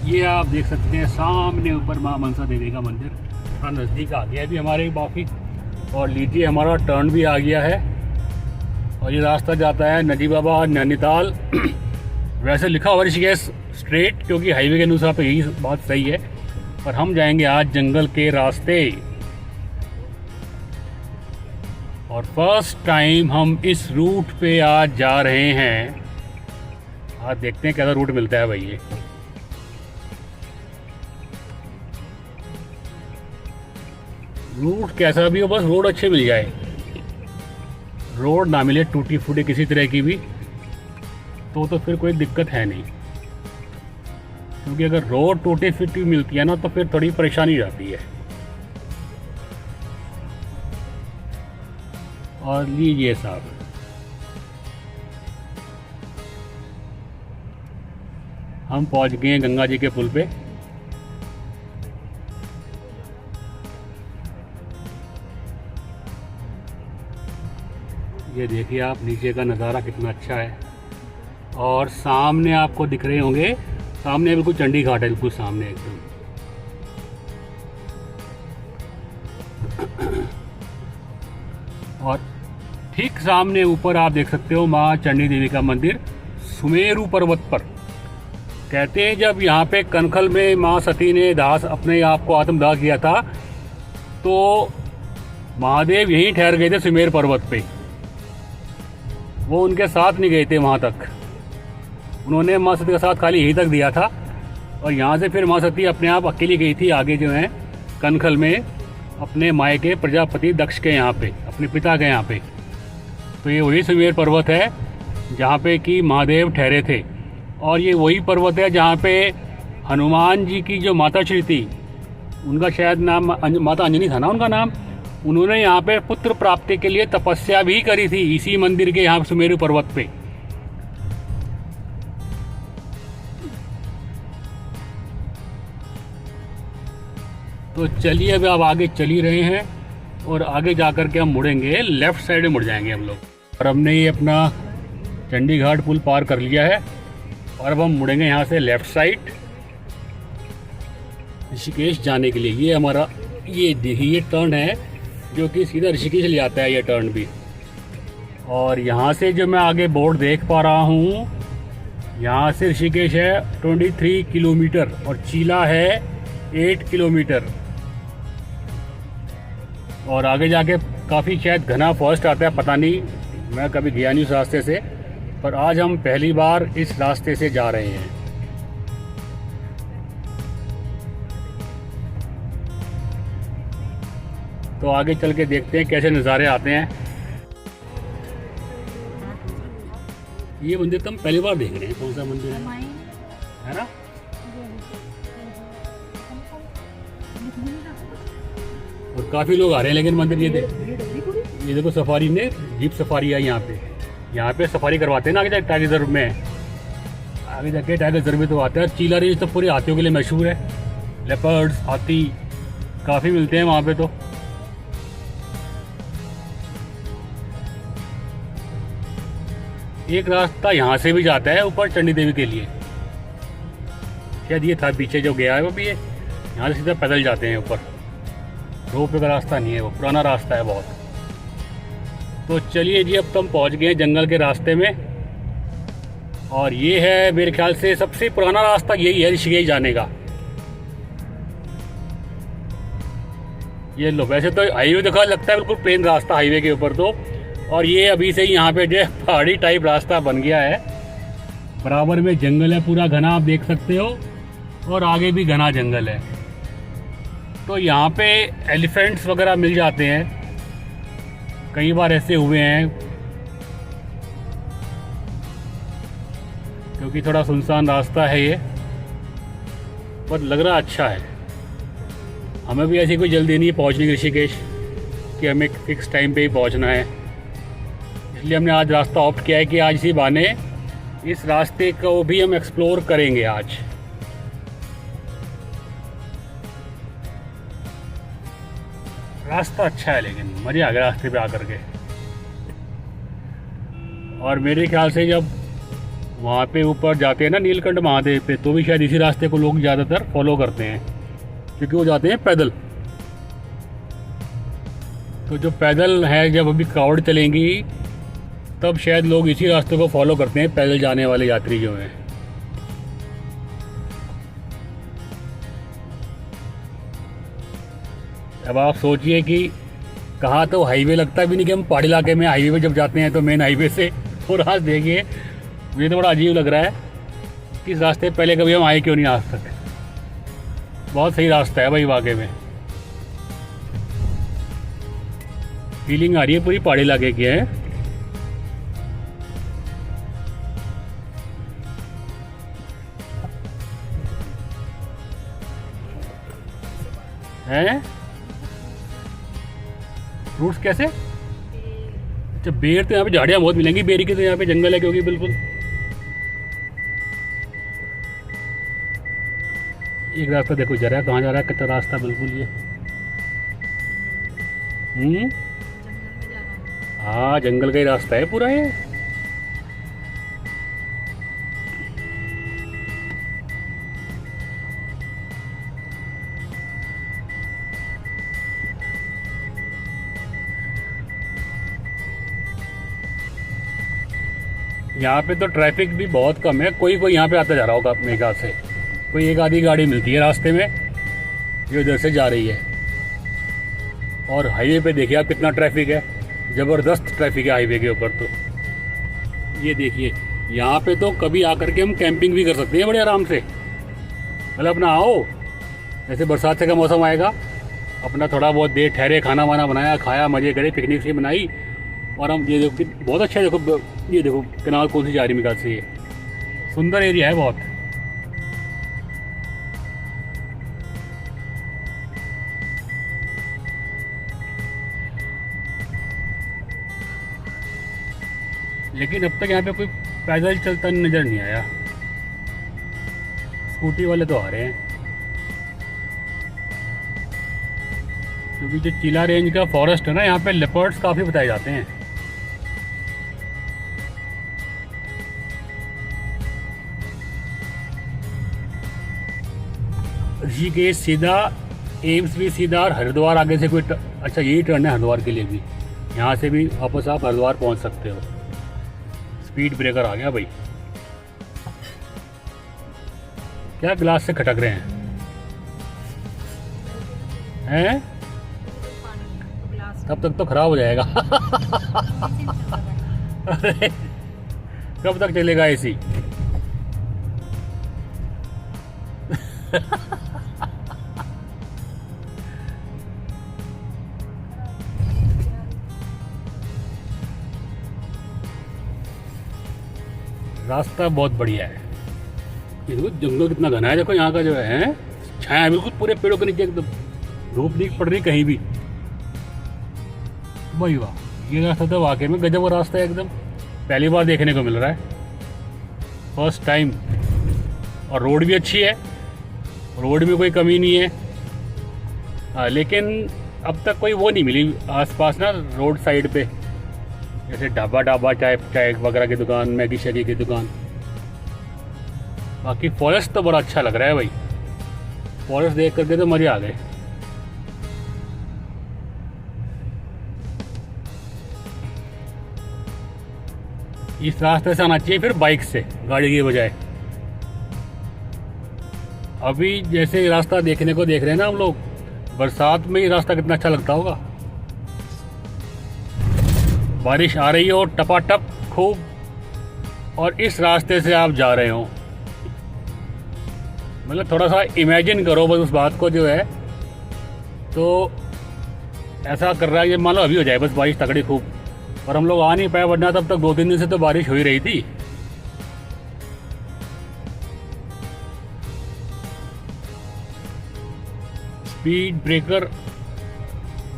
ये आप देख सकते हैं सामने ऊपर माँ मनसा देवी का मंदिर थोड़ा नज़दीक आ गया अभी हमारे बाकी। और लीजिए हमारा टर्न भी आ गया है और ये रास्ता जाता है नजीबाबाद नैनीताल। वैसे लिखा हुआ ऋषिकेश स्ट्रेट, क्योंकि हाईवे के अनुसार तो यही बात सही है, पर हम जाएंगे आज जंगल के रास्ते। और फर्स्ट टाइम हम इस रूट पे आज जा रहे हैं। आज देखते हैं कैसा रूट मिलता है भाई। ये रूट कैसा भी हो, बस रोड अच्छे मिल जाए। रोड ना मिले टूटी फूटी किसी तरह की भी तो फिर कोई दिक्कत है नहीं, क्योंकि अगर रोड टूटी फूटी मिलती है ना तो फिर थोड़ी परेशानी जाती है। और लीजिए साहब, हम पहुंच गए हैं गंगा जी के पुल पे। ये देखिए आप, नीचे का नज़ारा कितना अच्छा है। और सामने आपको दिख रहे होंगे, सामने बिल्कुल चंडी घाट है, बिल्कुल सामने एकदम। और ठीक सामने ऊपर आप देख सकते हो माँ चंडी देवी का मंदिर सुमेरु पर्वत पर। कहते हैं जब यहाँ पे कनखल में माँ सती ने अपने आप को आत्मदाह किया था तो महादेव यहीं ठहर गए थे सुमेर पर्वत पे। वो उनके साथ नहीं गए थे वहाँ तक, उन्होंने माँ सती का साथ खाली यहीं तक दिया था। और यहाँ से फिर माँ सती अपने आप अकेली गई थी आगे जो है कनखल में अपने मायके प्रजापति दक्ष के यहाँ पे, अपने पिता के यहाँ पे। तो ये वही सुमेर पर्वत है जहाँ पे कि महादेव ठहरे थे। और ये वही पर्वत है जहाँ पे हनुमान जी की जो माता श्री थी, उनका शायद नाम माता अंजनी था ना उनका नाम, उन्होंने यहाँ पे पुत्र प्राप्ति के लिए तपस्या भी करी थी इसी मंदिर के यहाँ सुमेरु पर्वत पे। तो चलिए अब आप आगे चल ही रहे हैं और आगे जाकर के हम मुड़ेंगे, लेफ्ट साइड में मुड़ जाएंगे हम लोग। और हमने ये अपना चंडी घाट पुल पार कर लिया है और अब हम मुड़ेंगे यहाँ से लेफ्ट साइड ऋषिकेश जाने के लिए। ये हमारा ये देखिए ये टर्न है जो कि सीधा ऋषिकेश ले आता है ये टर्न भी। और यहाँ से जो मैं आगे बोर्ड देख पा रहा हूँ, यहाँ से ऋषिकेश है 23 किलोमीटर और चीला है 8 किलोमीटर। और आगे जाके काफ़ी शायद घना फॉरेस्ट आता है, पता नहीं, मैं कभी गया नहीं उस रास्ते से, पर आज हम पहली बार इस रास्ते से जा रहे हैं। तो आगे चल के देखते हैं कैसे नज़ारे आते हैं। ये मंदिर तो हम पहली बार देख रहे हैं, कौन सा मंदिर है ना? और काफ़ी लोग आ रहे हैं लेकिन मंदिर ये देखो सफारी ने जीप सफारी है यहाँ पे सफारी करवाते हैं ना आगे जाके टाइगर रिजर्व में। आगे जाके टाइगर रिजर्व में तो आते हैं। चीला रेंज तो पूरे हाथियों के लिए मशहूर है, लेपर्ड्स हाथी काफ़ी मिलते हैं वहाँ पे। तो एक रास्ता यहाँ से भी जाता है ऊपर चंडी देवी के लिए, शायद ये था पीछे जो गया है वो भी है। यहाँ से सीधा पैदल जाते हैं ऊपर, रोप का रास्ता नहीं है, वो पुराना रास्ता है बहुत। तो चलिए जी, अब तो हम पहुँच गए जंगल के रास्ते में। और ये है मेरे ख्याल से सबसे पुराना रास्ता यही है ऋषिकेश जाने का। ये लो, वैसे तो हाईवे देखा लगता है बिल्कुल प्लेन रास्ता हाईवे के ऊपर तो, और ये अभी से ही यहाँ पे जो पहाड़ी टाइप रास्ता बन गया है। बराबर में जंगल है पूरा घना, आप देख सकते हो, और आगे भी घना जंगल है। तो यहाँ पे एलिफेंट्स वगैरह मिल जाते हैं, कई बार ऐसे हुए हैं, क्योंकि थोड़ा सुनसान रास्ता है ये, पर लग रहा अच्छा है। हमें भी ऐसी कोई जल्दी नहीं है पहुँचने की ऋषिकेश कि हमें फिक्स टाइम पे ही पहुँचना है, इसलिए हमने आज रास्ता ऑप्ट किया है कि आज इसी बहाने इस रास्ते को भी हम एक्सप्लोर करेंगे आज। रास्ता अच्छा है लेकिन मज़े आ गया रास्ते पे आकर के। और मेरे ख्याल से जब वहाँ पे ऊपर जाते हैं ना नीलकंठ महादेव पे, तो भी शायद इसी रास्ते को लोग ज़्यादातर फॉलो करते हैं, क्योंकि वो जाते हैं पैदल। तो जो पैदल है, जब अभी क्राउड चलेंगी तब शायद लोग इसी रास्ते को फॉलो करते हैं, पैदल जाने वाले यात्री जो हैं। अब आप सोचिए कि कहाँ तो हाईवे लगता भी नहीं, कि हम पहाड़ी इलाके में हाईवे पे जब जाते हैं तो मेन हाईवे से, और आज देखिए मुझे तो बड़ा अजीब लग रहा है कि इस रास्ते पहले कभी हम आए क्यों नहीं आज तक। बहुत सही रास्ता है भाई, वाकई में फीलिंग आ रही है पूरी पहाड़ी इलाके की है। हैं फ्रूट्स कैसे? अच्छा बेर, तो यहाँ पे झाड़ियाँ बहुत मिलेंगी बेरी की, तो यहाँ पे जंगल है क्योंकि बिल्कुल। एक रास्ता देखो जा रहा है, कहाँ जा रहा है, कितना रास्ता बिल्कुल ये। हाँ जंगल का ही रास्ता है पूरा ये। यहाँ पे तो ट्रैफिक भी बहुत कम है, कोई कोई यहाँ पे आता जा रहा होगा अपने ख्याल से, कोई एक आधी गाड़ी मिलती है रास्ते में जो इधर से जा रही है। और हाईवे पे देखिए आप कितना ट्रैफिक है, ज़बरदस्त ट्रैफिक है हाईवे के ऊपर। तो ये देखिए यहाँ पे तो कभी आकर के हम कैंपिंग भी कर सकते हैं बड़े आराम से। मतलब अपना आओ, जैसे बरसात से का मौसम आएगा, अपना थोड़ा बहुत देर ठहरे, खाना वाना बनाया, खाया, मज़े करे, पिकनिक से बनाई, और हम ये देखो बहुत अच्छा है। देखो ये देखो कैनाल कौन सी जा रही है निकाल से, ये सुंदर एरिया है बहुत। लेकिन अब तक यहाँ पे कोई पैदल चलता नज़र नहीं आया, स्कूटी वाले तो आ रहे हैं। क्योंकि जो चिला रेंज का फॉरेस्ट है ना, यहाँ पे लेपर्ड्स काफ़ी बताए जाते हैं। ऋषिकेश सीधा, एम्स भी सीधा, और हरिद्वार आगे से कोई अच्छा यही टर्न है हरिद्वार के लिए भी, यहाँ से भी वापस आप हरिद्वार पहुँच सकते हो। स्पीड ब्रेकर आ गया भाई। क्या गिलास से खटक रहे हैं? तब तक तो खराब हो जाएगा। अरे कब तक चलेगा एसी? रास्ता बहुत बढ़िया है। ये देखो जंगल कितना घना है, देखो यहाँ का जो है छाया बिल्कुल पूरे पेड़ों के नीचे, एकदम धूप नहीं पड़ रही कहीं भी। भाई वाह, ये रास्ता तो वाकई में गजब का रास्ता है, एकदम पहली बार देखने को मिल रहा है, फर्स्ट टाइम। और रोड भी अच्छी है, रोड में कोई कमी नहीं है। लेकिन अब तक कोई वो नहीं मिली आसपास ना रोड साइड पे, जैसे ढाबा चाय वगैरह की दुकान, मैगी शैगी की दुकान। बाकी फॉरेस्ट तो बड़ा अच्छा लग रहा है भाई, फॉरेस्ट देख करके तो मज़े आ गए। इस रास्ते से आना चाहिए फिर बाइक से, गाड़ी की बजाय। अभी जैसे रास्ता देखने को देख रहे हैं ना हम लोग, बरसात में ये रास्ता कितना अच्छा लगता होगा। बारिश आ रही हो टपाटप खूब, और इस रास्ते से आप जा रहे हो, मतलब थोड़ा सा इमेजिन करो बस उस बात को जो है। तो ऐसा कर रहा है ये, मान लो अभी हो जाए बस बारिश तगड़ी खूब, और हम लोग आ नहीं पाए, वरना तब तक 2-3 दिन से तो बारिश हो ही रही थी। स्पीड ब्रेकर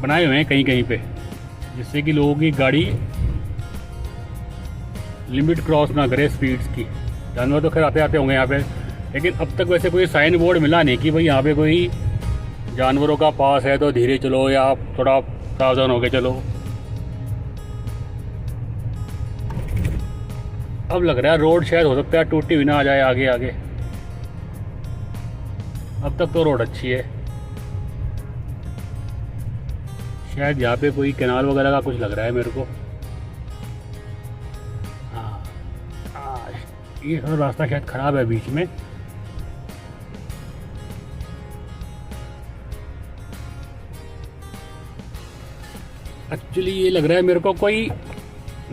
बनाए हुए हैं कहीं कहीं पे, जिससे कि लोगों की गाड़ी लिमिट क्रॉस ना करे स्पीड्स की। जानवर तो खैर आते आते होंगे यहाँ पे, लेकिन अब तक वैसे कोई साइन बोर्ड मिला नहीं कि भाई यहाँ पे कोई जानवरों का पास है तो धीरे चलो या आप थोड़ा सावधान होके चलो। अब लग रहा है रोड शायद हो सकता है टूटी हुई ना आ जाए आगे आगे। अब तक तो रोड अच्छी है। शायद यहाँ पे कोई कैनाल वगैरह का कुछ लग रहा है मेरे को। हाँ हाँ, ये थोड़ा रास्ता शायद ख़राब है बीच में। एक्चुअली ये लग रहा है मेरे को कोई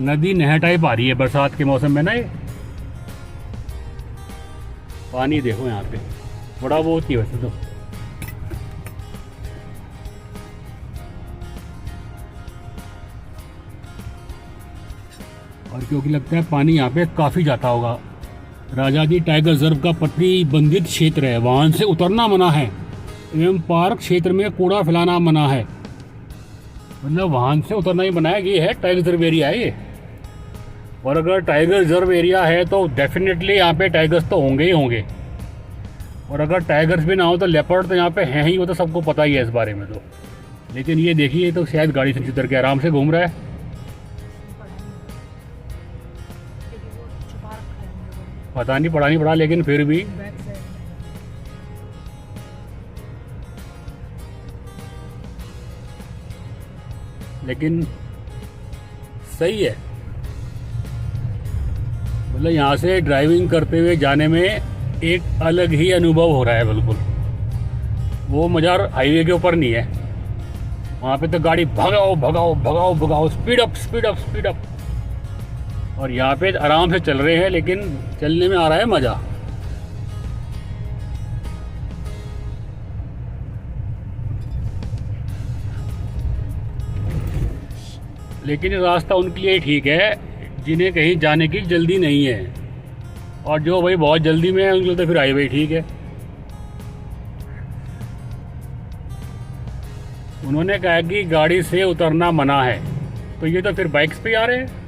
नदी नहर टाइप आ रही है बरसात के मौसम में ना। ये पानी देखो यहाँ पे बड़ा बहुत ही वैसे तो। और क्योंकि लगता है पानी यहाँ पे काफ़ी जाता होगा। राजा जी टाइगर रिजर्व का प्रतिबंधित क्षेत्र है, वाहन से उतरना मना है एवं पार्क क्षेत्र में कूड़ा फैलाना मना है। मतलब वाहन से उतरना ही मना है। ये है टाइगर रिजर्व एरिया है ये। और अगर टाइगर रिजर्व एरिया है तो डेफिनेटली यहाँ पे टाइगर्स तो होंगे ही होंगे। और अगर टाइगर्स भी ना हो तो लेपर्ड तो यहाँ पे हैं ही, वो तो सबको पता ही है इस बारे में तो। लेकिन ये देखिए तो शायद गाड़ी से उतर के आराम से घूम रहा है। पता नहीं पड़ा नहीं पड़ा, लेकिन फिर भी लेकिन सही है। मतलब यहाँ से ड्राइविंग करते हुए जाने में एक अलग ही अनुभव हो रहा है बिल्कुल। वो मज़ा हाईवे के ऊपर नहीं है। वहाँ पे तो गाड़ी भगाओ भगाओ भगाओ भगाओ, speed up speed up speed up. और यहाँ पे आराम से चल रहे हैं, लेकिन चलने में आ रहा है मज़ा। लेकिन ये रास्ता उनके लिए ठीक है जिन्हें कहीं जाने की जल्दी नहीं है। और जो भाई बहुत जल्दी में है उनके लिए तो फिर हाईवे ठीक है। उन्होंने कहा कि गाड़ी से उतरना मना है, तो ये तो फिर बाइक्स पे आ रहे हैं।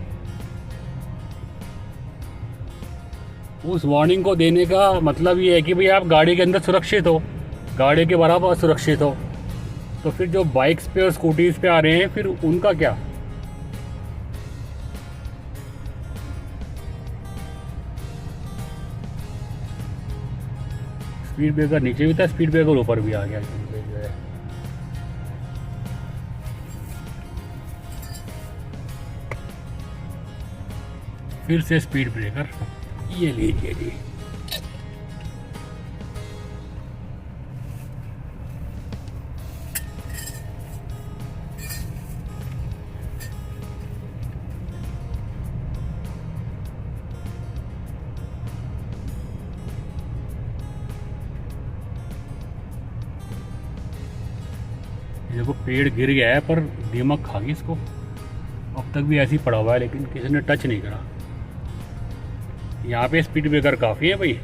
उस वार्निंग को देने का मतलब ये है कि भाई आप गाड़ी के अंदर सुरक्षित हो, गाड़ी के बराबर सुरक्षित हो। तो फिर जो बाइक्स पे और स्कूटीज़ पे आ रहे हैं फिर उनका क्या। स्पीड ब्रेकर नीचे भी था, स्पीड ब्रेकर ऊपर भी आ गया। फिर से स्पीड ब्रेकर, ये लीजिए जी। देखो पेड़ गिर गया है पर दीमक खा गई इसको। अब तक भी ऐसे ही पड़ा हुआ है, लेकिन किसी ने टच नहीं करा। यहाँ पे स्पीड ब्रेकर काफ़ी है भाई।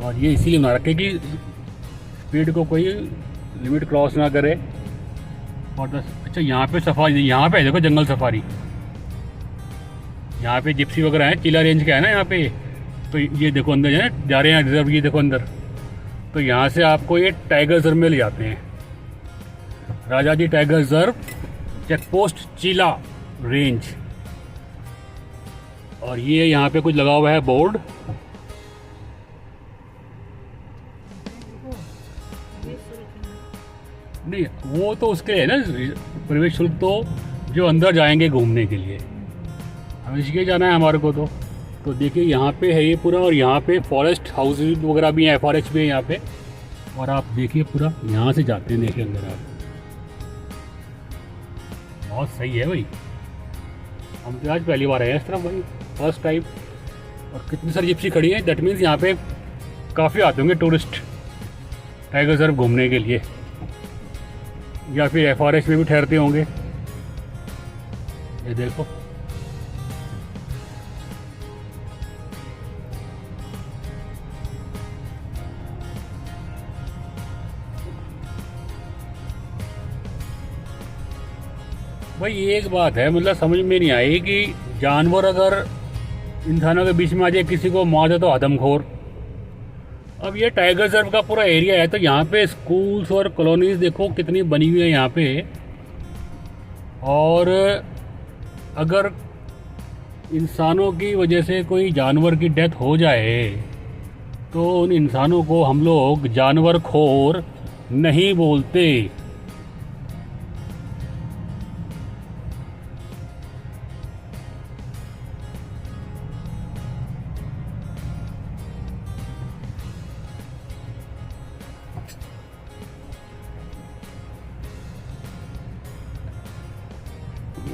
और ये इसीलिए बना रखे कि स्पीड को कोई लिमिट क्रॉस ना करे। और अच्छा यहाँ पे सफारी, यहाँ पे देखो जंगल सफारी। यहाँ पे जिप्सी वगैरह है, चिला रेंज का है ना यहाँ पे। तो ये देखो अंदर है जा रहे हैं रिजर्व, ये देखो अंदर। तो यहाँ से आपको ये टाइगर रिजर्व में ले जाते हैं। राजा जी टाइगर रिजर्व चेकपोस्ट चिला रेंज। और ये यहाँ पे कुछ लगा हुआ है बोर्ड। नहीं वो तो उसके है ना प्रवेश शुल्क, तो जो अंदर जाएंगे घूमने के लिए, हम इसके जाना है हमारे को। तो देखिए यहाँ पे है ये पूरा। और यहाँ पे फॉरेस्ट हाउस वगैरह भी हैं, FRH भी है यहाँ पे। और आप देखिए पूरा यहाँ से जाते हैं, देखिए अंदर आप। बहुत सही है भाई। हम तो आज पहली बार आए हैं इस तरफ भाई, फर्स्ट टाइम। और कितनी सारी जिप्सी खड़ी है, दैट मीन्स यहाँ पे काफ़ी आते होंगे टूरिस्ट टाइगर रिजर्व घूमने के लिए, या फिर FRH में भी ठहरते होंगे। ये देखो भाई, एक बात है मतलब समझ में नहीं आई कि जानवर अगर इंसानों के बीच में आ जाए, किसी को मार दे तो आदमखोर। अब ये टाइगर रिजर्व का पूरा एरिया है, तो यहाँ पे स्कूल्स और कॉलोनीज देखो कितनी बनी हुई है यहाँ पे। और अगर इंसानों की वजह से कोई जानवर की डेथ हो जाए तो उन इंसानों को हम लोग जानवर खोर नहीं बोलते।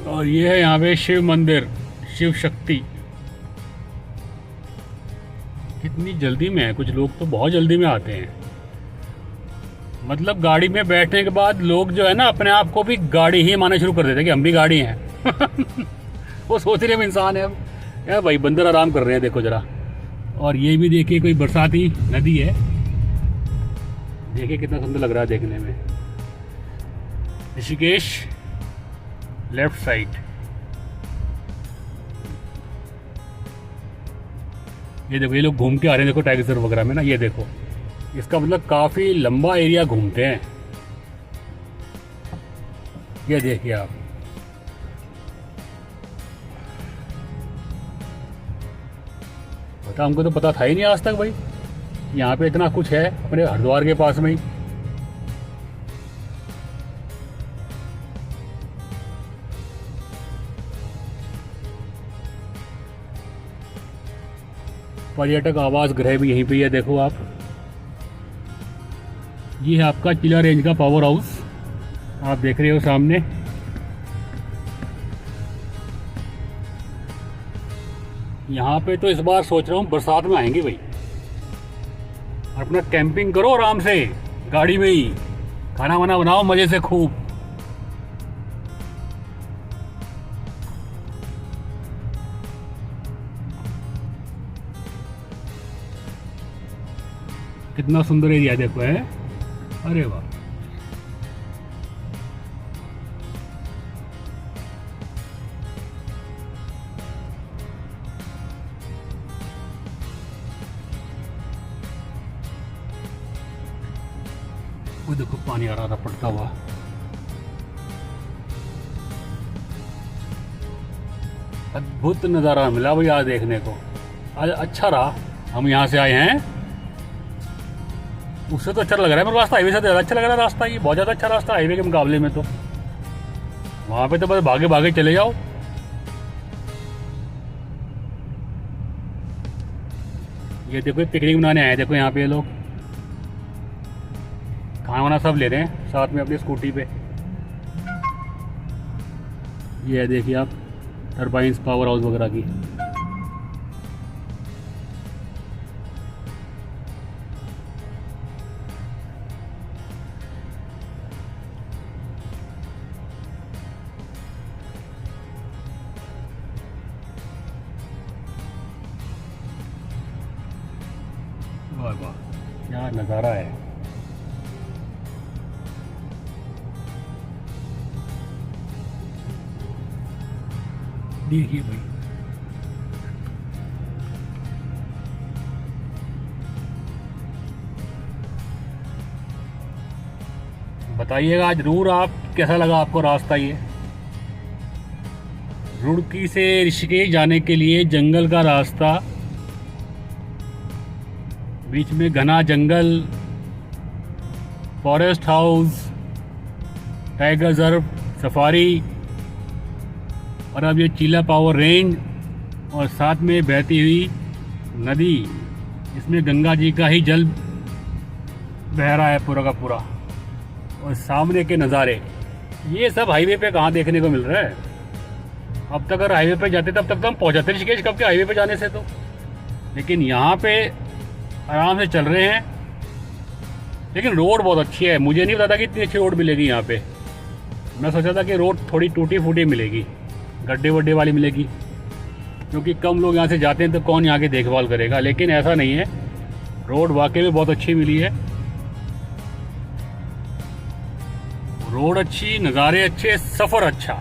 और ये है यहाँ पे शिव मंदिर, शिव शक्ति। कितनी जल्दी में है, कुछ लोग तो बहुत जल्दी में आते हैं। मतलब गाड़ी में बैठने के बाद लोग जो है ना अपने आप को भी गाड़ी ही मानना शुरू कर देते हैं कि हम भी गाड़ी हैं। वो सोच रहे हम इंसान है। अब यार भाई बंदर आराम कर रहे हैं, देखो जरा। और ये भी देखिए कोई बरसाती नदी है, देखिए कितना सुंदर लग रहा है देखने में। Rishikesh left side. ये देखो ये लोग घूम के आ रहे हैं, देखो टाइगर रिजर्व वगैरह में ना, ये देखो इसका मतलब काफ़ी लंबा एरिया घूमते हैं। ये देखिए आप, पता हमको तो पता था ही नहीं आज तक भाई, यहाँ पे इतना कुछ है अपने हरिद्वार के पास में ही। पर्यटक आवास गृह भी यहीं पे है, देखो आप। ये है आपका चिला रेंज का पावर हाउस, आप देख रहे हो सामने। यहाँ पे तो इस बार सोच रहा हूँ बरसात में आएंगे भाई, और अपना कैंपिंग करो आराम से गाड़ी में ही, खाना वाना बनाओ मजे से खूब। कितना सुंदर एरिया देखो है, अरे वाह। वो देखो पानी आ रहा था पड़ता हुआ। अद्भुत नज़ारा मिला भाई आज देखने को, आज अच्छा रहा। हम यहाँ से आए हैं, उससे तो अच्छा लग रहा है मेरे रास्ता, हाईवे से ज़्यादा अच्छा लग रहा है रास्ता। ये बहुत ज़्यादा अच्छा रास्ता हाईवे के मुकाबले में। तो वहाँ पे तो बस भागे भागे चले जाओ। ये देखो पिकनिक मनाने आए हैं, देखो यहाँ पे लोग खाना वाना सब ले रहे हैं साथ में अपनी स्कूटी पे। ये है देखिए आप टरबाइंस पावर हाउस वगैरह की। वाह वाह क्या नज़ारा है। देखिए भाई बताइएगा आज जरूर आप कैसा लगा आपको रास्ता। ये रुड़की से ऋषिकेश जाने के लिए जंगल का रास्ता, बीच में घना जंगल, forest house, tiger reserve, safari, और अब ये चीला पावर रेंज, और साथ में बहती हुई नदी, इसमें गंगा जी का ही जल बह रहा है पूरा का पूरा, और सामने के नज़ारे। ये सब हाईवे पे कहाँ देखने को मिल रहा है। अब तक अगर हाईवे पे जाते तब तक तो हम पहुँचाते ऋषिकेश कब के हाईवे पे जाने से तो। लेकिन यहाँ पे आराम से चल रहे हैं। लेकिन रोड बहुत अच्छी है, मुझे नहीं पता था कि इतनी अच्छी रोड मिलेगी यहाँ पे। मैं सोचा था कि रोड थोड़ी टूटी फूटी मिलेगी, गड्ढे वड्ढे वाली मिलेगी, क्योंकि कम लोग यहाँ से जाते हैं तो कौन यहाँ की देखभाल करेगा। लेकिन ऐसा नहीं है, रोड वाकई में बहुत अच्छी मिली है। रोड अच्छी, नज़ारे अच्छे, सफ़र अच्छा।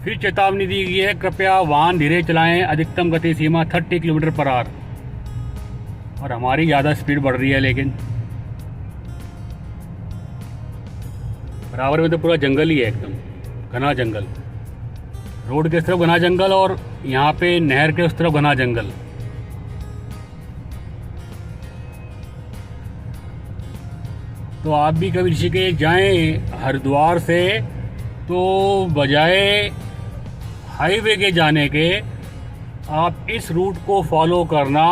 फिर चेतावनी दी गई है, कृपया वाहन धीरे चलाएं, अधिकतम गति सीमा 30 किलोमीटर पर आवर। और हमारी ज़्यादा स्पीड बढ़ रही है, लेकिन बराबर में तो पूरा जंगल ही है, एकदम घना जंगल। रोड के इस तरफ घना जंगल और यहाँ पे नहर के उस तरफ घना जंगल। तो आप भी कभी ऋषिकेश जाएं हरिद्वार से तो बजाय हाईवे के जाने के आप इस रूट को फॉलो करना,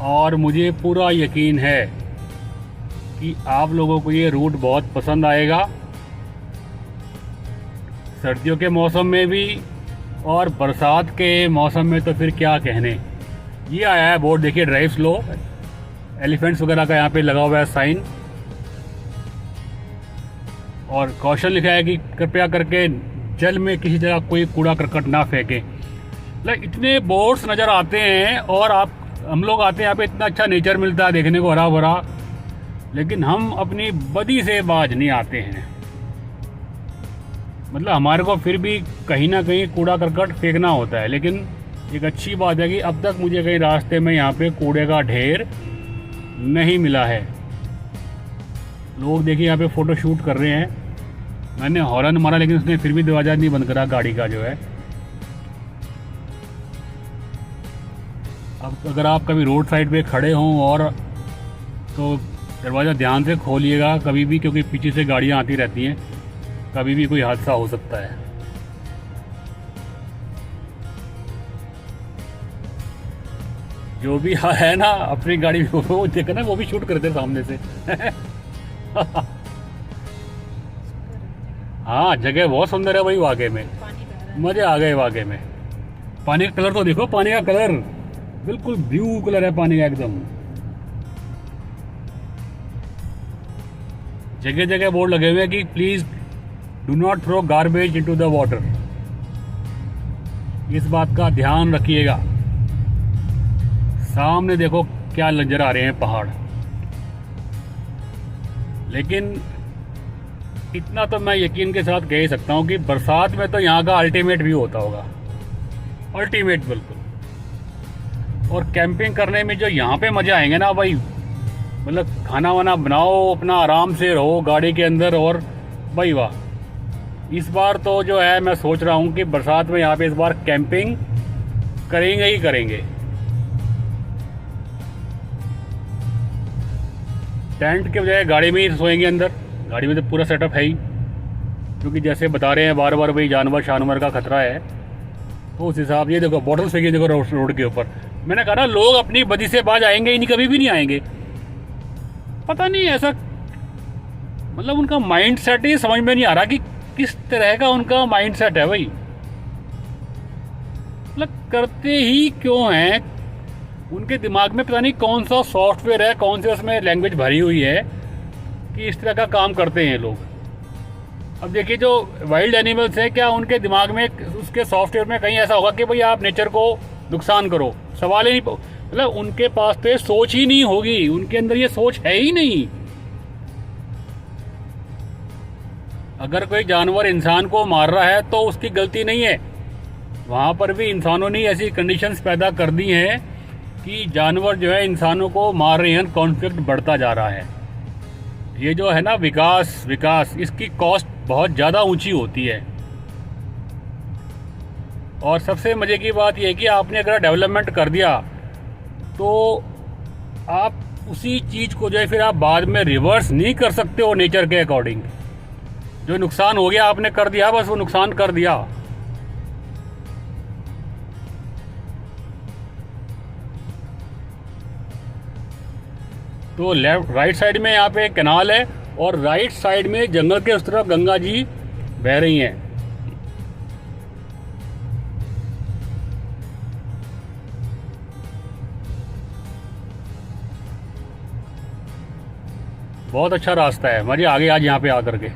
और मुझे पूरा यकीन है कि आप लोगों को ये रूट बहुत पसंद आएगा, सर्दियों के मौसम में भी और बरसात के मौसम में तो फिर क्या कहने। ये आया है बोर्ड देखिए, ड्राइव स्लो, एलिफेंट्स वगैरह का यहाँ पे लगा हुआ है साइन, और कॉशन लिखा है कि कृपया करके जल में किसी तरह कोई कूड़ा करकट ना फेंके। लाइक इतने बोर्ड्स नज़र आते हैं, और हम लोग आते हैं यहाँ पे, इतना अच्छा नेचर मिलता है देखने को, हरा भरा, लेकिन हम अपनी बदी से बाज नहीं आते हैं। मतलब हमारे को फिर भी कहीं ना कहीं कूड़ा करकट फेंकना होता है, लेकिन एक अच्छी बात है कि अब तक मुझे कहीं रास्ते में यहाँ पे कूड़े का ढेर नहीं मिला है। लोग देखिए यहाँ पे फ़ोटो शूट कर रहे हैं। मैंने हॉर्न मारा लेकिन उसने फिर भी दरवाज़ा नहीं बंद करा गाड़ी का जो है। अब अगर आप कभी रोड साइड पे खड़े हों और तो दरवाज़ा ध्यान से खोलिएगा कभी भी, क्योंकि पीछे से गाड़ियाँ आती रहती हैं, कभी भी कोई हादसा हो सकता है। जो भी है ना अपनी गाड़ी वो देखा ना, वो भी शूट करते सामने से। हाँ जगह बहुत सुंदर है भाई, वाकई में मज़े आ गए वाकई में। पानी का कलर तो देखो, पानी का कलर बिल्कुल ब्लू कलर है पानी का एकदम। जगह जगह बोर्ड लगे हुए हैं कि please do not throw garbage into the water. इस बात का ध्यान रखिएगा। सामने देखो क्या नजर आ रहे हैं पहाड़, लेकिन इतना तो मैं यकीन के साथ कह ही सकता हूँ कि बरसात में तो यहाँ का अल्टीमेट व्यू होता होगा, अल्टीमेट बिल्कुल। और कैंपिंग करने में जो यहाँ पे मज़े आएंगे ना भाई, मतलब खाना वाना बनाओ, अपना आराम से रहो गाड़ी के अंदर, और भाई वाह। इस बार तो जो है मैं सोच रहा हूँ कि बरसात में यहाँ पे इस बार कैंपिंग करेंगे ही करेंगे। टेंट के बजाय गाड़ी में ही सोएंगे अंदर, गाड़ी में तो पूरा सेटअप है ही, क्योंकि जैसे बता रहे हैं बार बार भाई जानवर शानवर का खतरा है, तो उस हिसाब से देखो बॉटल फेंकी देखो रोड के ऊपर। मैंने कहा ना लोग अपनी बदी से बाज आएंगे ही नहीं, कभी भी नहीं आएंगे। पता नहीं ऐसा, मतलब उनका माइंड सेट ही समझ में नहीं आ रहा कि किस तरह का उनका माइंड सेट है भाई। मतलब करते ही क्यों हैं, उनके दिमाग में पता नहीं कौन सा सॉफ्टवेयर है, कौन से उसमें लैंग्वेज भरी हुई है कि इस तरह का काम करते हैं लोग। अब देखिए जो वाइल्ड एनिमल्स है, क्या उनके दिमाग में उसके सॉफ्टवेयर में कहीं ऐसा होगा कि भाई आप नेचर को नुकसान करो? सवाल ही नहीं, मतलब उनके पास तो सोच ही नहीं होगी, उनके अंदर ये सोच है ही नहीं। अगर कोई जानवर इंसान को मार रहा है तो उसकी गलती नहीं है, वहाँ पर भी इंसानों ने ऐसी कंडीशंस पैदा कर दी हैं कि जानवर जो है इंसानों को मार रहे हैं, कॉन्फ्लिक्ट बढ़ता जा रहा है। ये जो है ना विकास इसकी कॉस्ट बहुत ज़्यादा ऊंची होती है। और सबसे मज़े की बात यह है कि आपने अगर डेवलपमेंट कर दिया तो आप उसी चीज़ को जो है फिर आप बाद में रिवर्स नहीं कर सकते हो नेचर के अकॉर्डिंग। जो नुकसान हो गया आपने कर दिया, बस वो नुकसान कर दिया। तो राइट साइड में यहाँ पे कैनाल है और राइट साइड में जंगल के उस तरफ गंगा जी बह रही हैं। बहुत अच्छा रास्ता है, मजे आगे आज यहाँ पे आकर के।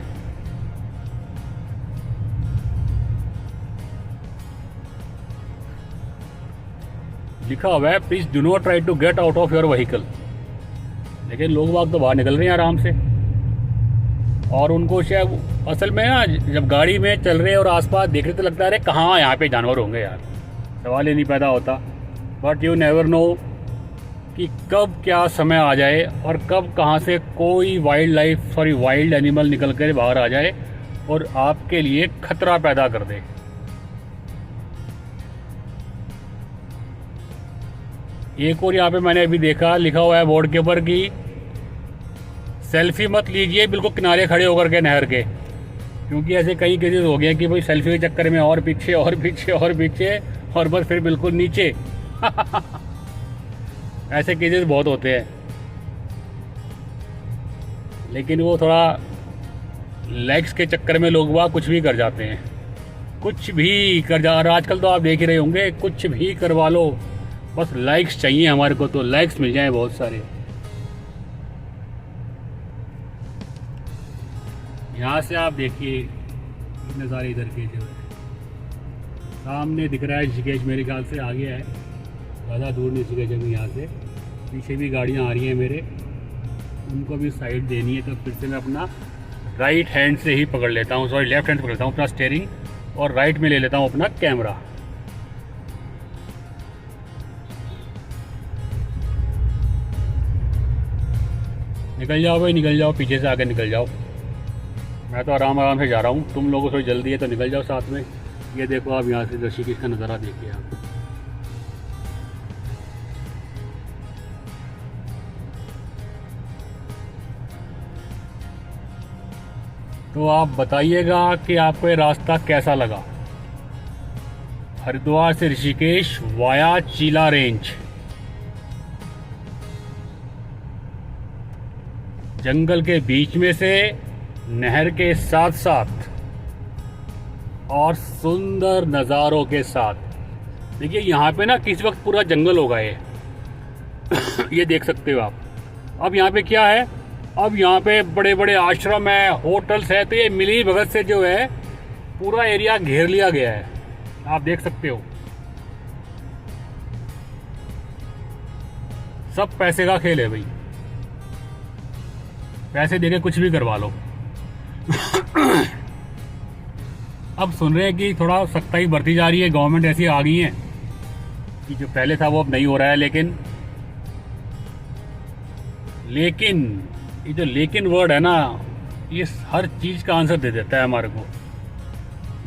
लिखा हुआ है please do not try to get out of your vehicle, लेकिन लोग बाग तो बाहर निकल रहे हैं आराम से। और उनको शायद असल में ना जब गाड़ी में चल रहे हैं और आसपास देख रहे तो लगता है अरे कहाँ यहाँ पे जानवर होंगे यार, सवाल ही नहीं पैदा होता। बट यू नेवर नो कि कब क्या समय आ जाए और कब कहाँ से कोई वाइल्ड एनिमल निकल कर बाहर आ जाए और आपके लिए खतरा पैदा कर दे। एक और यहाँ पे मैंने अभी देखा, लिखा हुआ है बोर्ड के ऊपर कि सेल्फी मत लीजिए बिल्कुल किनारे खड़े होकर के नहर के, क्योंकि ऐसे कई केसेस हो गए कि भाई सेल्फी के चक्कर में और पीछे और पीछे और पीछे और बस फिर बिल्कुल नीचे। ऐसे केसेस बहुत होते हैं, लेकिन वो थोड़ा लाइक्स के चक्कर में लोग वहाँ कुछ भी कर जाते हैं, कुछ भी कर जा। और आजकल तो आप देख ही रहे होंगे, कुछ भी करवा लो, बस लाइक्स चाहिए हमारे को, तो लाइक्स मिल जाए बहुत सारे। यहाँ से आप देखिए नज़ारे इधर के जो है, सामने दिख रहा है ऋषिकेश, मेरे ख्याल से आ गया है, ज़्यादा दूर नहीं ऋषिकेश अभी यहाँ से। पीछे भी गाड़ियाँ आ रही हैं मेरे, उनको भी साइड देनी है, तो फिर से मैं अपना राइट हैंड से ही पकड़ लेता हूँ, सॉरी लेफ्ट हैंड से पकड़ लेता हूँ अपना स्टीयरिंग, और राइट में ले लेता हूँ अपना कैमरा। निकल जाओ भाई, निकल जाओ, पीछे से आके निकल जाओ। मैं तो आराम आराम से जा रहा हूँ, तुम लोगों को थोड़ी जल्दी है तो निकल जाओ साथ में। ये देखो आप यहाँ से ऋषिकेश का नज़ारा देखिए आप। तो आप बताइएगा कि आपको ये रास्ता कैसा लगा, हरिद्वार से ऋषिकेश वाया चीला रेंज। जंगल के बीच में से, नहर के साथ साथ और सुंदर नज़ारों के साथ। देखिए यहाँ पे ना किस वक्त पूरा जंगल होगा ये। ये देख सकते हो आप। अब यहाँ पे क्या है, अब यहाँ पे बड़े बड़े आश्रम है, होटल्स है, तो ये मिली भगत से जो है पूरा एरिया घेर लिया गया है, आप देख सकते हो। सब पैसे का खेल है भाई, पैसे देके कुछ भी करवा लो। अब सुन रहे हैं कि थोड़ा सख्ताई बरती जा रही है, गवर्नमेंट ऐसी आ गई है कि जो पहले था वो अब नहीं हो रहा है। लेकिन ये जो लेकिन वर्ड है ना, ये हर चीज़ का आंसर दे देता है हमारे को।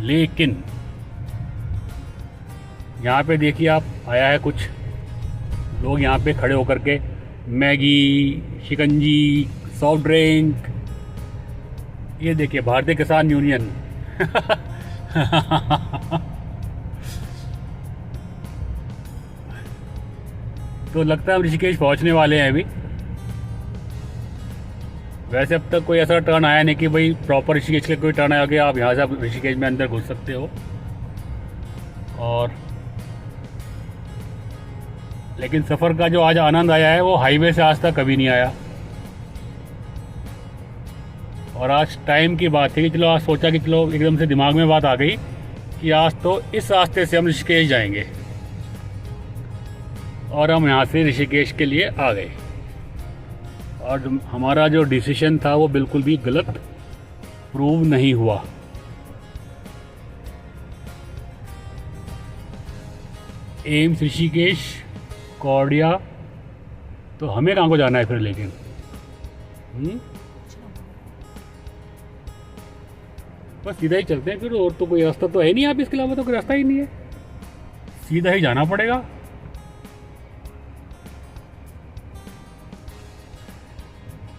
लेकिन यहाँ पे देखिए आप, आया है कुछ लोग यहाँ पे खड़े होकर के मैगी, शिकंजी, सॉफ्ट ड्रिंक, ये देखिए भारतीय किसान यूनियन। तो लगता है हम ऋषिकेश पहुंचने वाले हैं अभी। वैसे अब तक कोई ऐसा टर्न आया नहीं कि भाई प्रॉपर ऋषिकेश के कोई टर्न आया कि आप यहाँ से आप ऋषिकेश में अंदर घुस सकते हो। और लेकिन सफ़र का जो आज आनंद आया है वो हाईवे से आज तक कभी नहीं आया। और आज टाइम की बात थी कि चलो, आज सोचा कि चलो, एकदम से दिमाग में बात आ गई कि आज तो इस रास्ते से हम ऋषिकेश जाएंगे, और हम यहाँ से ऋषिकेश के लिए आ गए। और हमारा जो डिसीजन था वो बिल्कुल भी गलत प्रूव नहीं हुआ। एम्स ऋषिकेश कौड़िया, तो हमें कहाँ को जाना है फिर? लेकिन बस सीधा ही चलते हैं फिर, और तो कोई रास्ता तो है नहीं, आप इसके अलावा तो कोई रास्ता ही नहीं है, सीधा ही जाना पड़ेगा।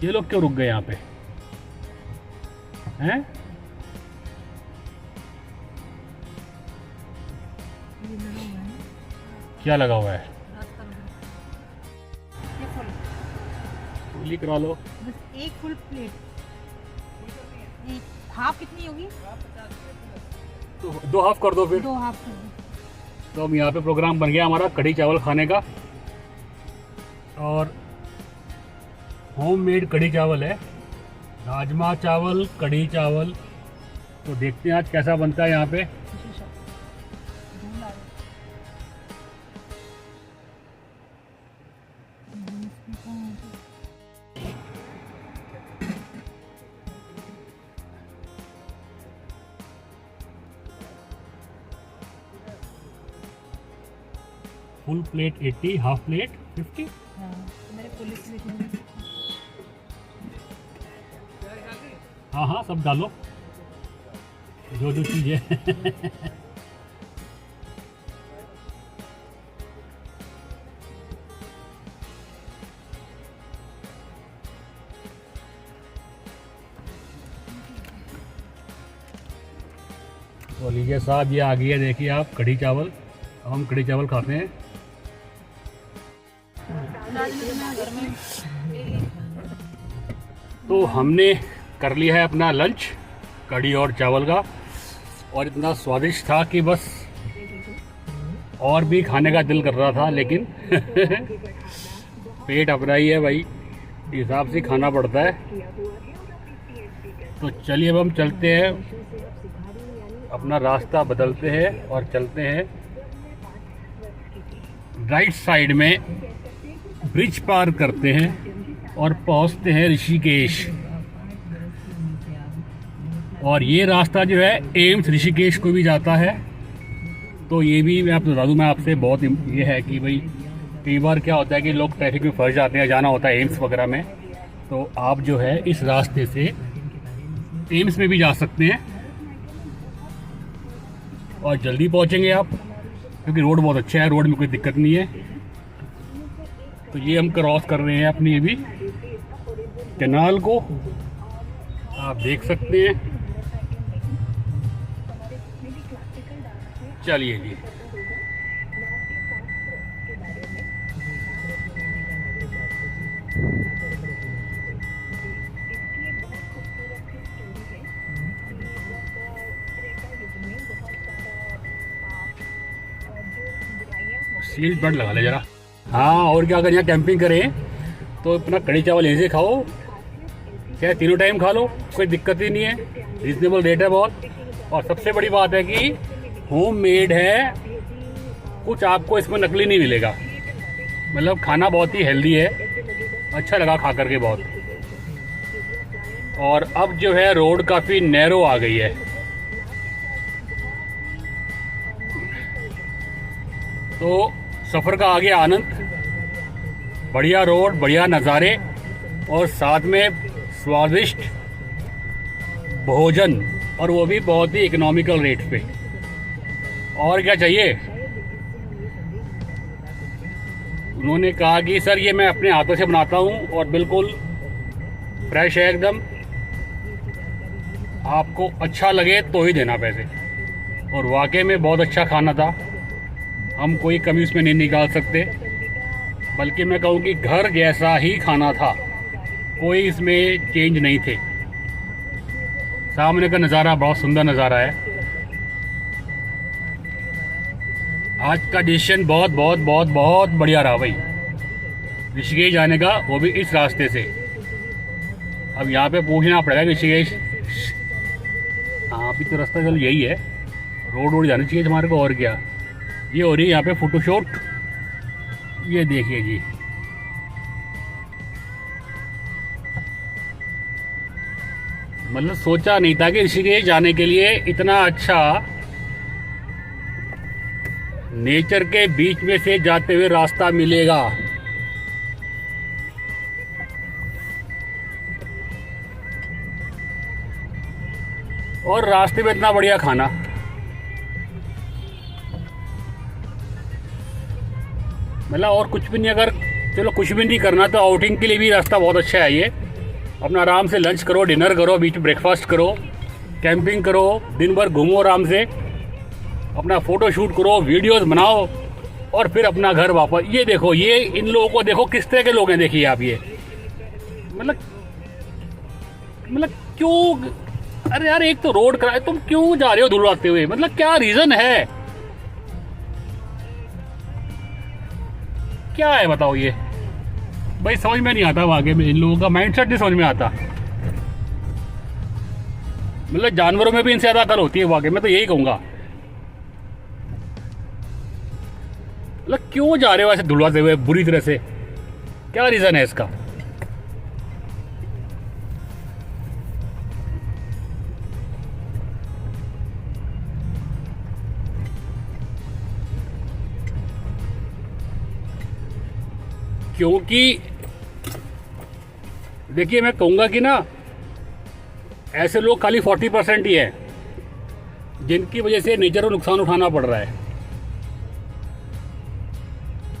ये लोग क्यों रुक गए यहाँ पे हैं? क्या लगा हुआ है? फुल्ली करा लो। बस एक फुल प्लेट, एक हाफ कितनी होगी? तो 2 हाफ कर दो फिर। 2 हाफ कर दो। तो अब यहाँ पे प्रोग्राम बन गया हमारा कढ़ी चावल खाने का, और होममेड कढ़ी चावल है, राजमा चावल, कढ़ी चावल। तो देखते हैं आज कैसा बनता है यहाँ पे। Full plate 80, half plate 50। हाँ, तो मेरे पुलिस लिखूंगी। हाँ हाँ, सब डालो जो जो चीज़ है। तो लीजिए साहब, ये आ गई है, देखिए आप, कढ़ी चावल। हम कढ़ी चावल खाते हैं। तो हमने कर लिया है अपना लंच, कढ़ी और चावल का, और इतना स्वादिष्ट था कि बस और भी खाने का दिल कर रहा था, लेकिन पेट अपना ही है भाई, हिसाब से खाना पड़ता है। तो चलिए अब हम चलते हैं, अपना रास्ता बदलते हैं और चलते हैं राइट साइड में, ब्रिज पार करते हैं और पहुंचते हैं ऋषिकेश। और ये रास्ता जो है एम्स ऋषिकेश को भी जाता है। तो ये भी मैं आपको बता दूँ, मैं आपसे बहुत ये है कि भाई कई बार क्या होता है कि लोग ट्रैफिक में फंस जाते हैं, जाना होता है एम्स वगैरह में, तो आप जो है इस रास्ते से एम्स में भी जा सकते हैं और जल्दी पहुंचेंगे आप, क्योंकि रोड बहुत अच्छा है, रोड में कोई दिक्कत नहीं है। तो ये हम क्रॉस कर रहे हैं अपनी ये भी कैनाल को, आप देख सकते हैं। चलिए जी, सीट बेल्ट लगा ले जरा। हाँ, और क्या, अगर यहाँ कैंपिंग करें तो अपना कढ़ी चावल यहीं से खाओ, चाहे तीनों टाइम खा लो, कोई दिक्कत ही नहीं है, रीजनेबल रेट है बहुत। और सबसे बड़ी बात है कि होम मेड है, कुछ आपको इसमें नकली नहीं मिलेगा, मतलब खाना बहुत ही हेल्दी है, अच्छा लगा खा करके बहुत। और अब जो है रोड काफ़ी नैरो आ गई है, तो सफ़र का आगे आनंद, बढ़िया रोड, बढ़िया नज़ारे और साथ में स्वादिष्ट भोजन, और वो भी बहुत ही इकोनॉमिकल रेट पे। और क्या चाहिए। उन्होंने कहा कि सर ये मैं अपने हाथों से बनाता हूँ और बिल्कुल फ्रेश है एकदम, आपको अच्छा लगे तो ही देना पैसे। और वाकई में बहुत अच्छा खाना था, हम कोई कमी उसमें नहीं निकाल सकते, बल्कि मैं कहूँ कि घर जैसा ही खाना था, कोई इसमें चेंज नहीं थे। सामने का नज़ारा बहुत सुंदर नज़ारा है। आज का डिसीजन बहुत बहुत बहुत बहुत बढ़िया रहा भाई, ऋषिकेश जाने का, वो भी इस रास्ते से। अब यहाँ पे पूछना पड़ेगा ऋषिकेश, हाँ अभी तो रास्ता चल यही है, रोड जाना चाहिए हमारे को। और क्या, ये हो रही है यहाँ पे फोटोशूट, ये देखिए जी। मतलब सोचा नहीं था कि ऋषिकेश जाने के लिए इतना अच्छा नेचर के बीच में से जाते हुए रास्ता मिलेगा। और रास्ते में इतना बढ़िया खाना। मतलब और कुछ भी नहीं, अगर चलो कुछ भी नहीं करना तो आउटिंग के लिए भी रास्ता बहुत अच्छा है ये। अपना आराम से लंच करो, डिनर करो, बीच में ब्रेकफास्ट करो, कैंपिंग करो, दिन भर घूमो आराम से, अपना फ़ोटो शूट करो, वीडियोस बनाओ और फिर अपना घर वापस। ये देखो, ये इन लोगों को देखो किस तरह के लोग हैं, देखिए आप ये। मतलब क्यों, अरे यार एक तो रोड कराए, तुम क्यों जा रहे हो धुलवाते हुए, मतलब क्या रीज़न है, क्या है बताओ। ये भाई समझ में नहीं आता, वाकई में इन लोगों का माइंडसेट नहीं समझ में आता। मतलब जानवरों में भी इनसे ज़्यादा अकल होती है वाकई में, तो यही कहूँगा। मतलब क्यों जा रहे हो ऐसे धुलवाते हुए बुरी तरह से, क्या रीज़न है इसका। क्योंकि देखिए मैं कहूँगा कि ना, ऐसे लोग खाली 40% ही है जिनकी वजह से नेचर को नुकसान उठाना पड़ रहा है।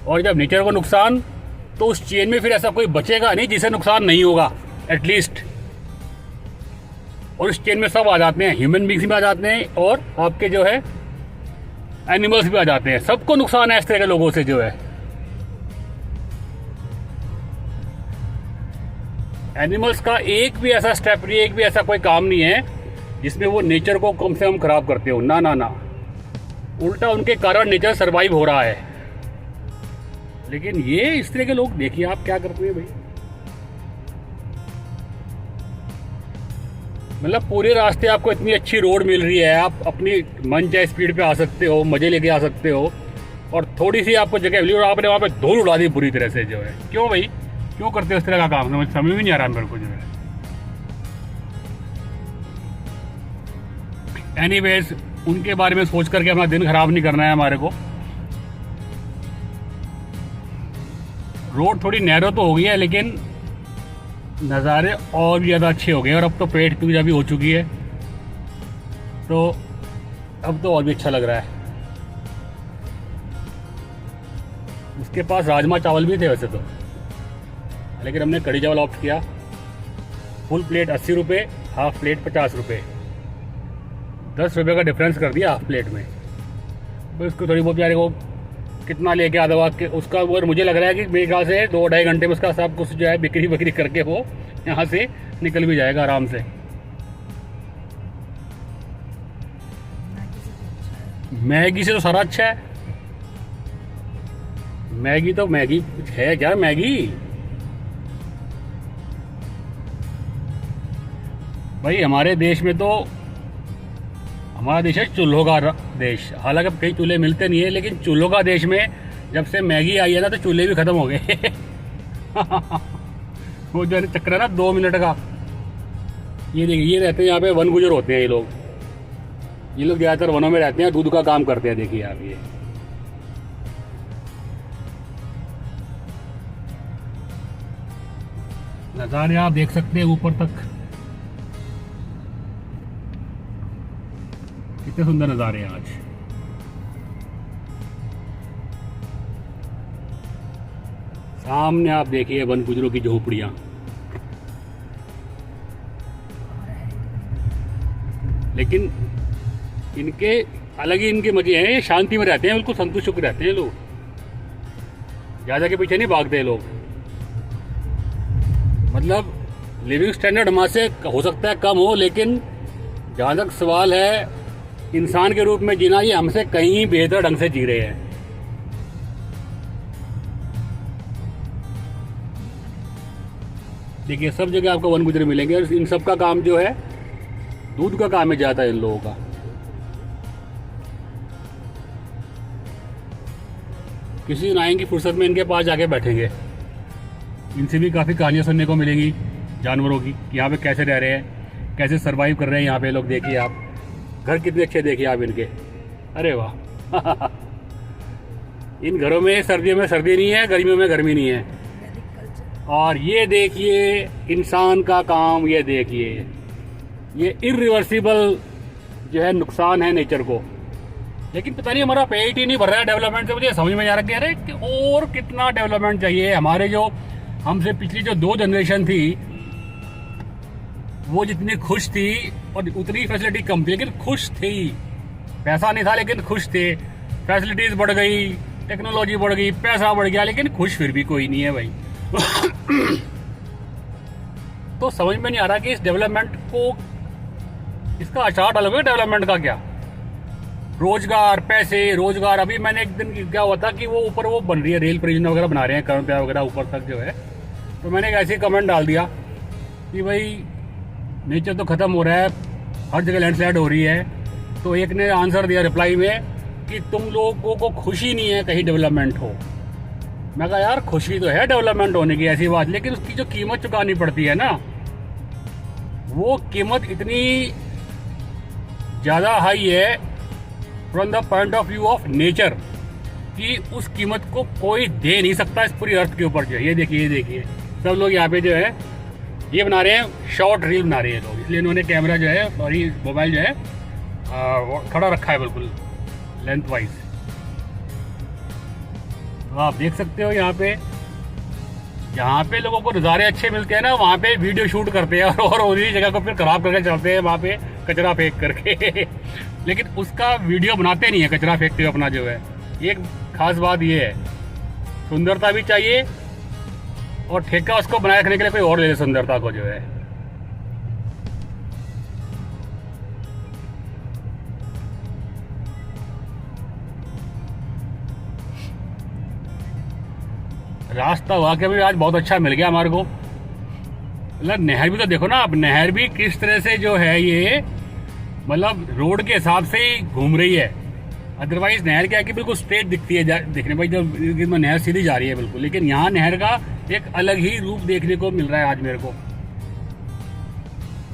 और जब नेचर को नुकसान, तो उस चेन में फिर ऐसा कोई बचेगा नहीं जिसे नुकसान नहीं होगा एटलीस्ट। और इस चेन में सब आ जाते हैं, ह्यूमन बींग्स भी आ जाते हैं और आपके जो है एनिमल्स भी आ जाते हैं। सबको नुकसान है इस तरह के लोगों से जो है। एनिमल्स का एक भी ऐसा स्टेप नहीं, एक भी ऐसा कोई काम नहीं है जिसमें वो नेचर को कम से कम खराब करते हो। ना ना ना, उल्टा उनके कारण नेचर सरवाइव हो रहा है। लेकिन ये इस तरह के लोग देखिए आप क्या करते हैं भाई। मतलब पूरे रास्ते आपको इतनी अच्छी रोड मिल रही है, आप अपनी मन चाहे स्पीड पे आ सकते हो, मजे लेके आ सकते हो, और थोड़ी सी आपको जगह मिली और आपने वहाँ पे धूल उड़ा दी पूरी तरह से जो है। क्यों भाई, क्यों करते हो इस तरह का काम? समझ भी नहीं आ रहा मेरे को जो है। एनीवेज, उनके बारे में सोच करके अपना दिन खराब नहीं करना है हमारे को। रोड थोड़ी नैरो तो हो गई है, लेकिन नज़ारे और भी ज़्यादा अच्छे हो गए। और अब तो पेट पूजा भी हो चुकी है, तो अब तो और भी अच्छा लग रहा है। उसके पास राजमा चावल भी थे वैसे तो, लेकिन हमने कढ़ी चावल ऑप्ट किया। फुल प्लेट 80 रुपये, हाफ प्लेट 50 रुपये, 10 रुपये का डिफरेंस कर दिया हाफ प्लेट में। तो उसको थोड़ी बहुत यार वो कितना लेके आ दवा के उसका, वो मुझे लग रहा है कि मेरे ख्याल से 2-2.5 घंटे में उसका सब कुछ जो है बिक्री बकरी करके वो यहाँ से निकल भी जाएगा आराम से। मैगी से तो सारा अच्छा है। मैगी तो मैगी है क्या, मैगी भाई। हमारे देश में तो, हमारा देश है चूल्हों का देश। हालांकि कई चूल्हे मिलते नहीं है, लेकिन चूल्हों का देश में जब से मैगी आई है ना, तो चूल्हे भी खत्म हो गए। वो जो चक्कर है ना 2 मिनट का, ये देखिए, ये रहते हैं यहाँ पे वन गुजर होते हैं ये लोग। ये लोग ज़्यादातर वनों में रहते हैं, दूध का काम करते हैं। देखिए आप ये नज़ारे आप देख सकते हैं ऊपर तक, कितने सुंदर नज़ारे हैं आज। सामने आप देखिए वन गुजरों की झोपड़ियां। लेकिन इनके अलग ही इनके मजे हैं, ये शांति में रहते हैं, बिल्कुल संतुष्ट रहते हैं लोग, ज़्यादा के पीछे नहीं भागते लोग। मतलब लिविंग स्टैंडर्ड हमारे से हो सकता है कम हो, लेकिन जहाँ तक सवाल है इंसान के रूप में जीना, ये हमसे कहीं बेहतर ढंग से जी रहे हैं। देखिए सब जगह आपको वन गुजरे मिलेंगे, और इन सब का काम जो है दूध का काम है ज़्यादा इन लोगों का। किसी दिन आएंगे फुर्सत में इनके पास जाके बैठेंगे, इनसे भी काफ़ी कहानियाँ सुनने को मिलेंगी जानवरों की, कि यहाँ पे कैसे रह रहे हैं, कैसे सरवाइव कर रहे हैं यहाँ पे लोग। देखिए आप घर कितने अच्छे, देखिए आप इनके, अरे वाह। इन घरों में सर्दियों में सर्दी नहीं है, गर्मियों में गर्मी नहीं है। और ये देखिए इंसान का काम, ये देखिए ये इरिवर्सिबल जो है नुकसान है नेचर को। लेकिन पता नहीं हमारा पेट ही नहीं भर रहा है डेवलपमेंट से। मुझे समझ में आ रहा है, अरे और कितना डेवलपमेंट चाहिए। हमारे जो हमसे पिछली जो 2 जनरेशन थी, वो जितनी खुश थी और उतनी फैसिलिटी कम थी, लेकिन खुश थी। पैसा नहीं था लेकिन खुश थे। फैसिलिटीज बढ़ गई, टेक्नोलॉजी बढ़ गई, पैसा बढ़ गया, लेकिन खुश फिर भी कोई नहीं है भाई। तो समझ में नहीं आ रहा कि इस डेवलपमेंट को, इसका आचार डालोगे डेवलपमेंट का क्या। रोजगार, पैसे, रोजगार। अभी मैंने एक दिन क्या हुआ था कि वो ऊपर वो बन रही है, रेल परियोजना वगैरह बना रहे हैं, कर्मप्या वगैरह ऊपर तक जो है। तो मैंने एक ऐसे कमेंट डाल दिया कि भाई नेचर तो ख़त्म हो रहा है, हर जगह लैंडस्लाइड हो रही है। तो एक ने आंसर दिया रिप्लाई में कि तुम लोगों को खुशी नहीं है कहीं डेवलपमेंट हो। मैं कहा यार खुशी तो है डेवलपमेंट होने की, ऐसी बात, लेकिन उसकी जो कीमत चुकानी पड़ती है ना, वो कीमत इतनी ज़्यादा हाई है from the point of view of nature, कि उस कीमत को कोई दे नहीं सकता इस पूरी अर्थ के ऊपर जो है। ये देखिए सब लोग यहाँ पे जो है ये बना रहे हैं, शॉर्ट रील बना रहे हैं लोग, इसलिए इन्होंने कैमरा जो है और ये मोबाइल जो है खड़ा रखा है बिल्कुल लेंथ वाइज। तो आप देख सकते हो यहाँ पे जहाँ पे लोगों को नज़ारे अच्छे मिलते हैं ना, वहाँ पे वीडियो शूट करते हैं और उसी जगह को फिर खराब करके चलते हैं वहाँ पे कचरा फेंक करके लेकिन उसका वीडियो बनाते नहीं है कचरा फेंकते हुए अपना जो है। एक खास बात ये है, सुंदरता भी चाहिए और ठेका उसको बनाए रखने के लिए कोई और ले ले सुंदरता को जो है। रास्ता वाकई में आज बहुत अच्छा मिल गया हमारे को। मतलब नहर भी तो देखो ना, अब नहर भी किस तरह से जो है ये मतलब रोड के हिसाब से ही घूम रही है। अदरवाइज नहर क्या है कि बिल्कुल स्ट्रेट दिखती है दिखने में, जब नहर सीधी जा रही है बिल्कुल, लेकिन यहाँ नहर का एक अलग ही रूप देखने को मिल रहा है आज मेरे को,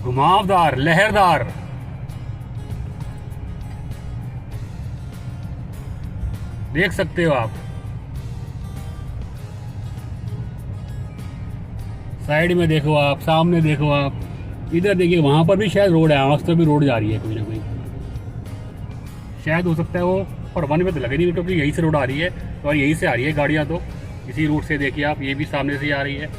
घुमावदार, लहरदार। देख सकते हो आप, साइड में देखो आप, सामने देखो आप, इधर देखिए, वहां पर भी शायद रोड है, वहां से भी रोड जा रही है कोई ना कोई, शायद हो सकता है वो, पर वन में तो लगे नहीं क्योंकि यहीं से रोड आ रही है और यहीं से आ रही है गाड़ियां, तो इसी रूट से देखिए आप, ये भी सामने से आ रही है।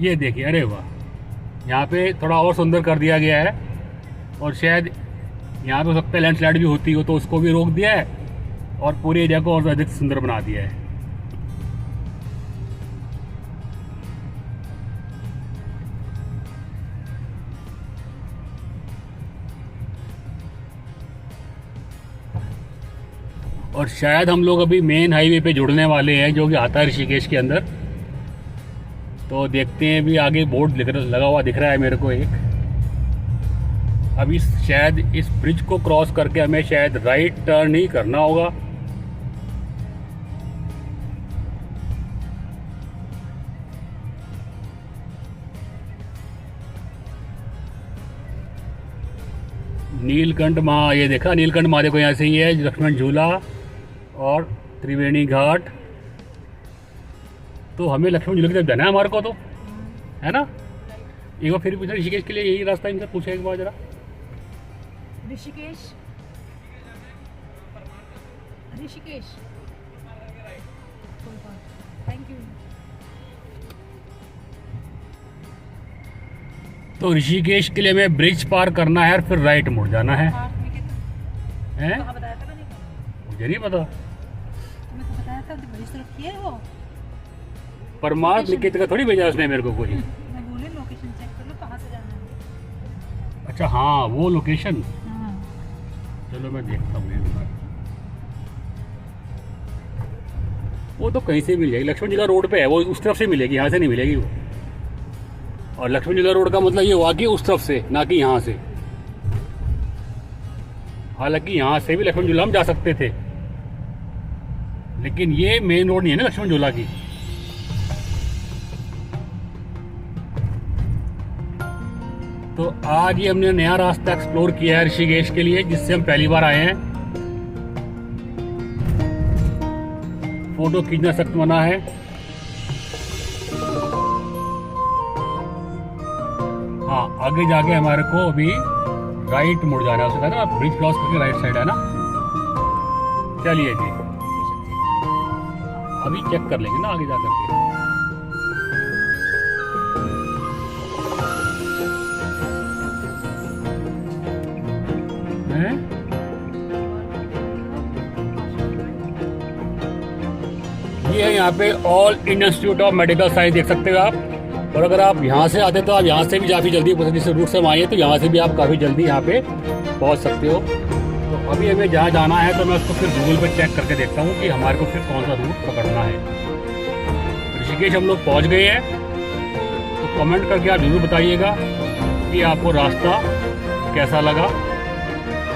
ये देखिए, अरे वाह, यहाँ पे थोड़ा और सुंदर कर दिया गया है और शायद यहाँ पे हो सकता है लैंडस्लाइड भी होती हो तो उसको भी रोक दिया है और पूरे एरिया को और अधिक सुंदर बना दिया है। और शायद हम लोग अभी मेन हाईवे पे जुड़ने वाले हैं जो कि आता है ऋषिकेश के अंदर, तो देखते हैं। भी आगे बोर्ड लगा हुआ दिख रहा है मेरे को एक। अभी शायद इस ब्रिज को क्रॉस करके हमें शायद राइट टर्न ही करना होगा। नीलकंठ महा, ये देखा नीलकंठ महादेव को यहाँ से ही है, लक्ष्मण झूला और त्रिवेणी घाट। तो हमें लक्ष्मण झूले की तरफ जाना है हमारे को, तो है ना। एक बार फिर पूछा ऋषिकेश के लिए यही रास्ता इनसे पूछा एक बार जरा। Rishikesh, Rishikesh, thank you. तो ऋषिकेश के लिए हमें ब्रिज पार करना है और फिर राइट मुड़ जाना है। हैं? बताया था मैंने, मुझे नहीं पता, तुम्हें तो बताया था ब्रिज तरफ किया है वो। परमार्थ निकेतन का थोड़ी भेजा उसने मेरे को कोई। मैं बोले लोकेशन चेक कर लो कहाँ से जाना है। अच्छा हाँ, वो लोकेशन, हाँ। चलो मैं देखता हूँ एक बार। वो तो कहीं से मिल जाएगी, लक्ष्मण झूला रोड पे है वो, उस तरफ से मिलेगी, यहाँ से नहीं मिलेगी वो। और लक्ष्मण झूला रोड का मतलब ये हुआ कि उस तरफ से, ना कि यहाँ से। हालांकि यहाँ से भी लक्ष्मण झूला हम जा सकते थे, लेकिन ये मेन रोड नहीं है ना लक्ष्मण झूला की। तो आज ये हमने नया रास्ता एक्सप्लोर किया है ऋषिकेश के लिए, जिससे हम पहली बार आए हैं। फोटो खींचना सख्त मना है। हाँ, आगे जाके हमारे को अभी राइट मुड़ जाना है, उसका ना ब्रिज क्रॉस करके राइट साइड है ना। चलिए जी, अभी चेक कर लेंगे ना आगे जा करके। ये है यहाँ पे all Indian institute of medical science, देख सकते हो आप। और अगर आप यहाँ से आते तो आप यहाँ से भी काफ़ी जल्दी, जिस रूट से हम आए तो यहाँ से भी आप काफ़ी जल्दी यहाँ पे पहुँच सकते हो। तो अभी हमें जहाँ जाना है तो मैं उसको फिर गूगल पे चेक करके देखता हूँ कि हमारे को फिर कौन सा रूट पकड़ना है। ऋषिकेश हम लोग पहुँच गए हैं, तो कमेंट करके आप जरूर बताइएगा कि आपको रास्ता कैसा लगा।